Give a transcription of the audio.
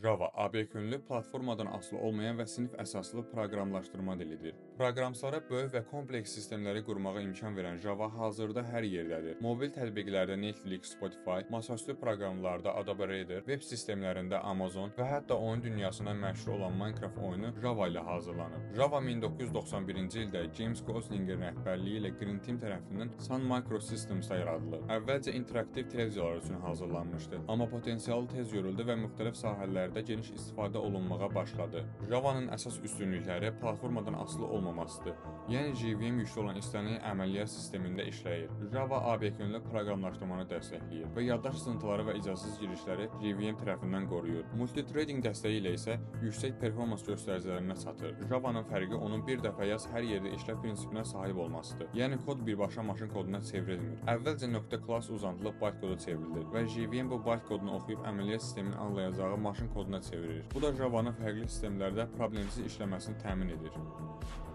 Java obyekt yönlü, platformadan asılı olmayan və sinif əsaslı proqramlaşdırma dilidir. Proqramçılara böyük və kompleks sistemləri qurmağa imkan verən Java hazırda hər yerdədir. Mobil tətbiqlərdə Netflix, Spotify, masaüstü proqramlarda Adobe Reader, web sistemlərində Amazon və hətta oyun dünyasına məşhur olan Minecraft oyunu Java ilə hazırlanıb. Java 1991-ci ildə James Goslingin rəhbərliyi ilə Green Team tərəfindən Sun Microsystems'da yaradılıb. Əvvəlcə interaktiv televiziyalar üçün hazırlanmışdı, amma potensialı tez görüldü və müxtəlif sahələrdə geniş istifadə olunmağa başladı. Java-nın əsas üstünlükləri platformadan asılı olmamasıdır. Yəni JVM yüklü olan istənilən əməliyyat sistemində işləyir. Java obyekt yönlü proqramlaşdırmanı dəstəkləyir və yaddaş sızıntıları və icazsız girişləri JVM tərəfindən qoruyur. Multithreading dəstəyi ilə isə yüksək performans göstəricilərinə çatır. Java-nın fərqi onun bir dəfə yaz, hər yerdə işlə prinsipinə sahib olmasıdır. Yəni kod birbaşa maşın koduna çevrilmir. Əvvəlcə .class uzantılı byte koda çevrilir və JVM bu byte kodunu oxuyub əməliyyat sisteminin anlayacağı maşın koduna çevirir. Bu da Java-nın fərqli sistemlərdə problemsiz işləməsini təmin edir.